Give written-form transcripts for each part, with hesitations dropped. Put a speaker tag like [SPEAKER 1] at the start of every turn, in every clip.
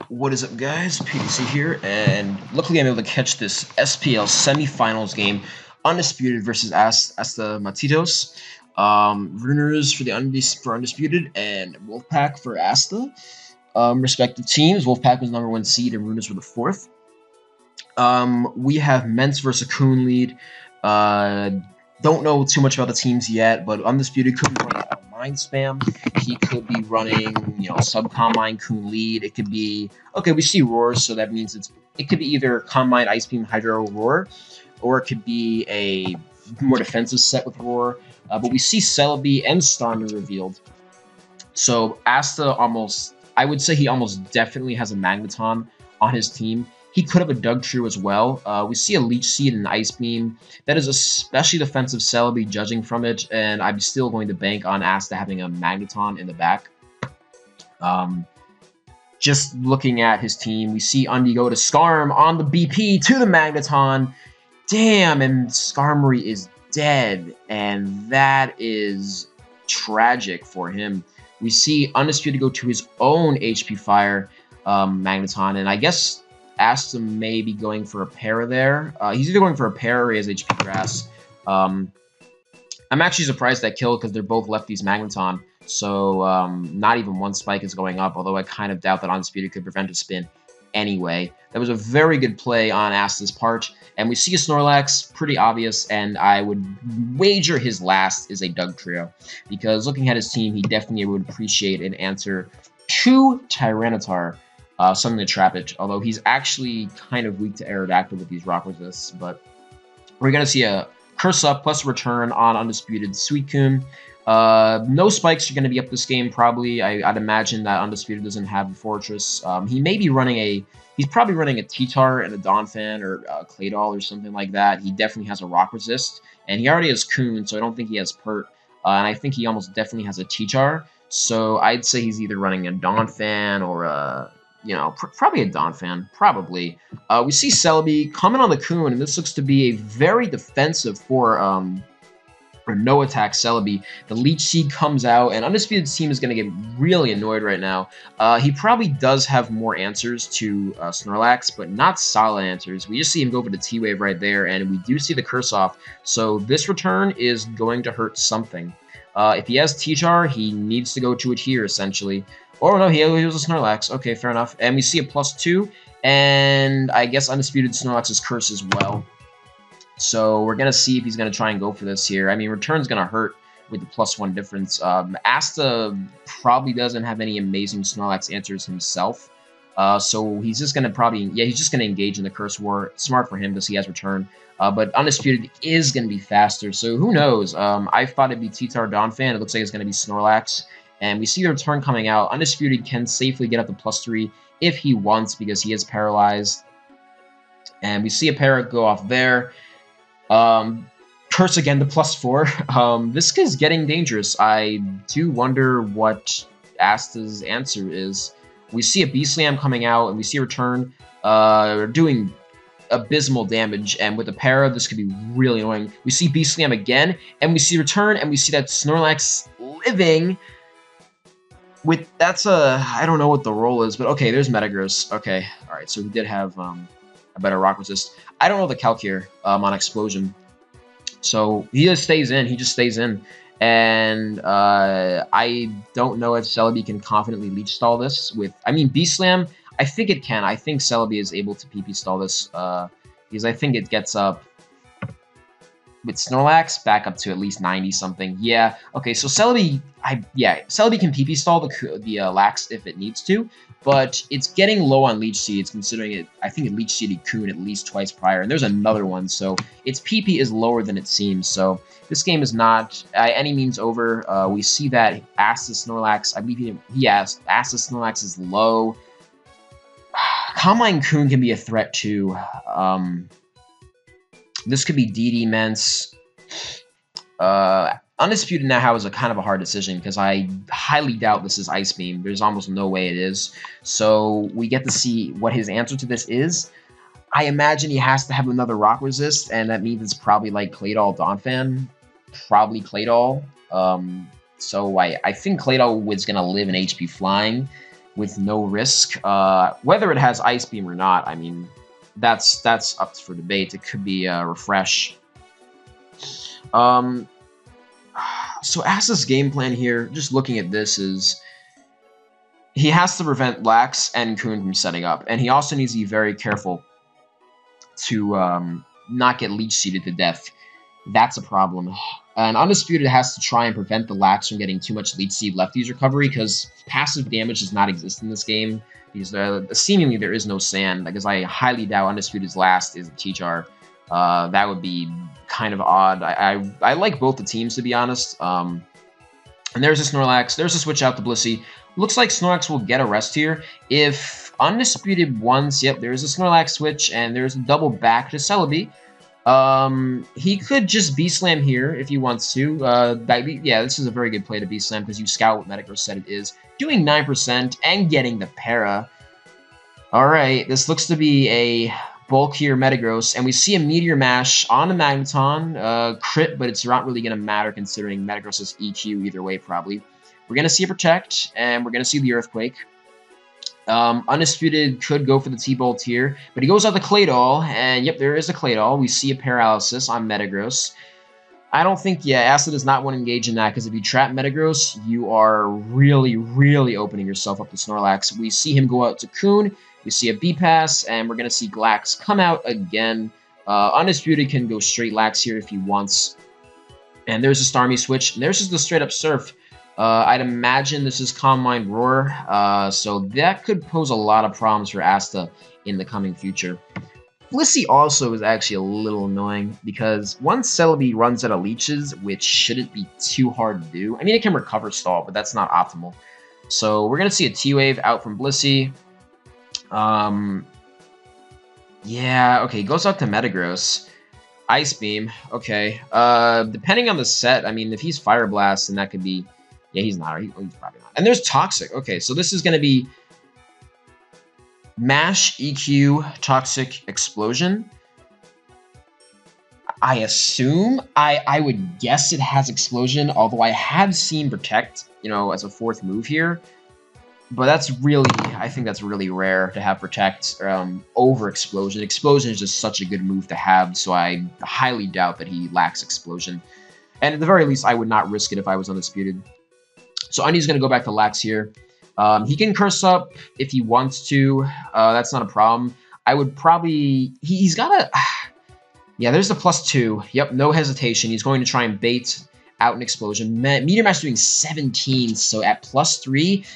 [SPEAKER 1] What is up, guys? PDC here, and luckily I'm able to catch this SPL semifinals game, Undisputed versus Astamatitos. Runners for Undisputed and Wolfpack for Asta. Respective teams. Wolfpack was number 1 seed and Runners were the 4th. We have Ments versus Coon lead. Don't know too much about the teams yet, but Undisputed could be running Mind Spam. He could be running, Sub Combine Coon lead. It could be we see Roar, so that means it could be either Combine Ice Beam Hydro Roar, or it could be a more defensive set with Roar. But we see Celebi and Starmie revealed. So Asta I would say he almost definitely has a Magneton on his team. He could have a Dugtrio as well. We see a Leech Seed and an Ice Beam. That is especially defensive Celebi, judging from it, and I'm still going to bank on Asta having a Magneton in the back. Just looking at his team, we see Undy go to Skarm on the BP to the Magneton. Damn, and Skarmory is dead, and that is tragic for him. We see Undisputed go to his own HP Fire Magneton, and I guess Asta may be going for a Para there. He's either going for a Para or he has HP Grass. I'm actually surprised that killed because they're both lefties Magneton. So not even one spike is going up, although I kind of doubt that Undisputed could prevent a spin anyway. That was a very good play on Asta's part. And we see a Snorlax, pretty obvious, and I would wager his last is a Dugtrio. Because looking at his team, he definitely would appreciate an answer to Tyranitar. Something to trap it, although he's actually kind of weak to Aerodactyl with these Rock Resists, but we're going to see a Curse Up plus Return on Undisputed Suicune. No spikes are going to be up this game, probably. I'd imagine that Undisputed doesn't have a Fortress. He may be running he's probably running a T-Tar and a Donphan or Claydol or something like that. He definitely has a Rock Resist, and he already has Coon, so I don't think he has Pert, and I think he almost definitely has a T-Tar, so I'd say he's either running a Donphan or a probably a Donphan, probably. We see Celebi coming on the Coon, and this looks to be a very defensive for no attack Celebi. The Leech Seed comes out, and Undisputed's team is going to get really annoyed right now. He probably does have more answers to Snorlax, but not solid answers. We just see him go for the T-Wave right there, and we do see the Curse off. So this return is going to hurt something. If he has T-Tar, he needs to go to it here, essentially. Oh, no, he was a Snorlax. Okay, fair enough. And we see a +2, and I guess Undisputed Snorlax's Curse as well. So we're going to see if he's going to try and go for this here. I mean, Return's going to hurt with the +1 difference. Asta probably doesn't have any amazing Snorlax answers himself. So he's just going to he's just going to engage in the Curse War. Smart for him because he has Return. But Undisputed is going to be faster, so who knows? I thought it'd be T-Tar Donphan. It looks like it's going to be Snorlax. And we see the Return coming out. Undisputed can safely get up to +3 if he wants because he is paralyzed. And we see a Para go off there. Curse again to +4. This is getting dangerous. I do wonder what Asta's answer is. We see a B-Slam coming out, and we see a Return doing abysmal damage, and with the Para, this could be really annoying. We see B-Slam again, and we see Return, and we see that Snorlax living. I don't know what the role is, but okay, there's Metagross. Okay, alright, so he did have a better Rock Resist. I don't know the calc here on Explosion. So he just stays in. And I don't know if Celebi can confidently Leech Stall this with... I mean, B-Slam, I think it can. I think Celebi is able to PP stall this because I think it gets up with Snorlax back up to at least 90-something. Yeah, okay, so Celebi can PP stall the Lax if it needs to, but it's getting low on Leech Seeds considering it. I think it Leech Seeded Coon at least twice prior, and there's another one, so its PP is lower than it seems. So this game is not any means over. We see that Asta Snorlax, I believe Asta Snorlax is low. Combine Coon can be a threat too. This could be DD Ments. Undisputed now has a kind of a hard decision because I highly doubt this is Ice Beam. There's almost no way it is. So we get to see what his answer to this is. I imagine he has to have another Rock Resist, and that means it's probably like Claydol Donphan. Probably Claydol. So I think Claydol was going to live in HP Flying. with no risk. Whether it has Ice Beam or not, I mean, that's up for debate. It could be a refresh. So Asta's game plan here, just looking at this, is he has to prevent Lax and Kun from setting up, and he also needs to be very careful to not get leech seeded to death. That's a problem. And Undisputed has to try and prevent the Lax from getting too much leech seed lefties recovery, because passive damage does not exist in this game, because seemingly there is no sand, because I highly doubt Undisputed's last is a T-Char. That would be kind of odd. I like both the teams, to be honest. And there's a Snorlax. There's a switch out to Blissey. Looks like Snorlax will get a rest here. If Undisputed wants, yep, there's a Snorlax switch, and there's a double back to Celebi. He could just B-Slam here if he wants to. Yeah, this is a very good play to B-Slam, because you scout what Metagross said it is. Doing 9% and getting the Para. Alright, this looks to be a bulkier Metagross, and we see a Meteor Mash on the Magneton. Crit, but it's not really going to matter considering Metagross's EQ either way, probably. We're going to see a Protect, and we're going to see the Earthquake. Undisputed could go for the T-Bolt here, but he goes out the Claydol, and yep, there is a Claydol. We see a Paralysis on Metagross. I don't think, yeah, Acid does not want to engage in that, because if you trap Metagross, you are really, really opening yourself up to Snorlax. We see him go out to Kun, we see a B-Pass, and we're going to see Glax come out again. Undisputed can go straight Lax here if he wants. And there's a Starmie switch, and there's just the straight-up Surf. I'd imagine this is Calm Mind Roar, so that could pose a lot of problems for Asta in the coming future. Blissey also is actually a little annoying, because once Celebi runs out of leeches, which shouldn't be too hard to do, I mean, it can recover stall, but that's not optimal. So we're going to see a T-Wave out from Blissey. Yeah, okay, goes out to Metagross. Ice Beam, okay. Depending on the set, I mean, if he's Fire Blast, then that could be... Yeah, he's not. He's probably not. And there's Toxic. Okay, so this is going to be Mash, EQ, Toxic, Explosion. I assume, I would guess it has Explosion, although I have seen Protect, you know, as a fourth move here. But that's really, I think that's really rare to have Protect over Explosion. Explosion is just such a good move to have, so I highly doubt that he lacks Explosion. And at the very least, I would not risk it if I was Undisputed. So Undy's going to go back to Lax here. He can Curse Up if he wants to. That's not a problem. I would probably... He's got a... Yeah, there's the +2. Yep, no hesitation. He's going to try and bait out an Explosion. Meteor Mash doing 17, so at +3,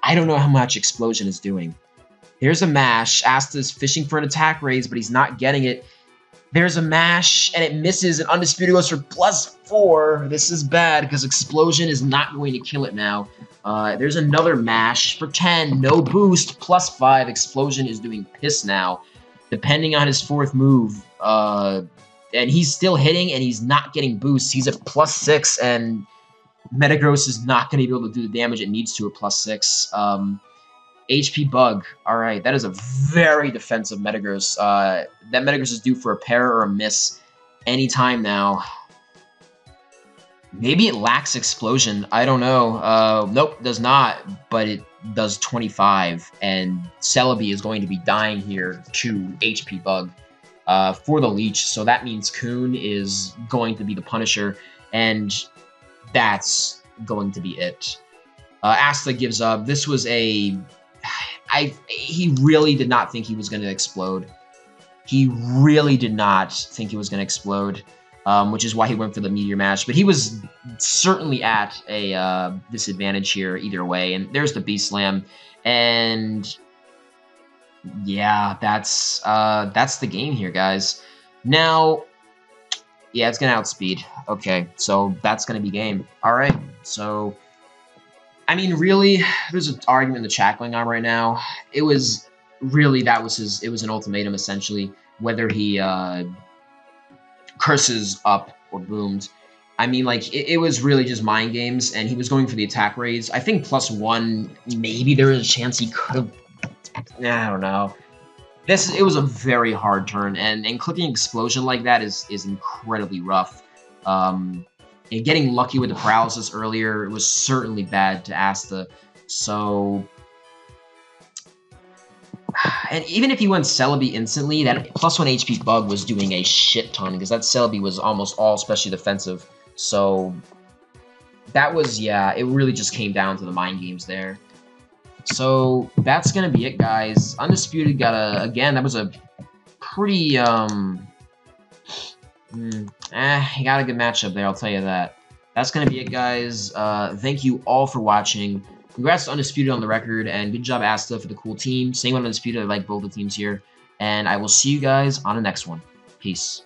[SPEAKER 1] I don't know how much Explosion is doing. Here's a Mash. Asta's fishing for an attack raise, but he's not getting it. There's a Mash, and it misses, and Undisputed goes for +4. This is bad, because Explosion is not going to kill it now. There's another Mash for 10. No boost, +5. Explosion is doing piss now, depending on his fourth move. And he's still hitting, and he's not getting boosts. He's at +6, and Metagross is not going to be able to do the damage it needs to at +6. HP Bug. Alright, that is a very defensive Metagross. That Metagross is due for a pair or a miss anytime now. Maybe it lacks Explosion. I don't know. Nope, does not. But it does 25. And Celebi is going to be dying here to HP Bug for the leech. So that means Kun is going to be the Punisher. And that's going to be it. Asta gives up. This was a... he really did not think he was going to explode. He really did not think he was going to explode, which is why he went for the Meteor Mash. But he was certainly at a disadvantage here either way. And there's the B-Slam. And yeah, that's the game here, guys. Now, yeah, it's going to outspeed. Okay, so that's going to be game. All right, so... I mean, really, there's an argument in the chat going on right now. It was really, it was an ultimatum, essentially, whether he curses up or boomed. I mean, like, it was really just mind games, and he was going for the attack raise. I think +1, maybe there was a chance he could have, I don't know. It was a very hard turn, and clicking Explosion like that is incredibly rough. And getting lucky with the paralysis earlier was certainly bad to Asta. So, And even if he went Celebi instantly, that +1 HP bug was doing a shit ton, because that Celebi was almost all specially defensive. So that was, yeah, it really just came down to the mind games there. So that's going to be it, guys. Undisputed got again, that was a pretty, he got a good matchup there, I'll tell you that. That's going to be it, guys. Thank you all for watching. Congrats to Undisputed on the record, and good job, Asta, for the cool team. Same with Undisputed, I like both the teams here. And I will see you guys on the next one. Peace.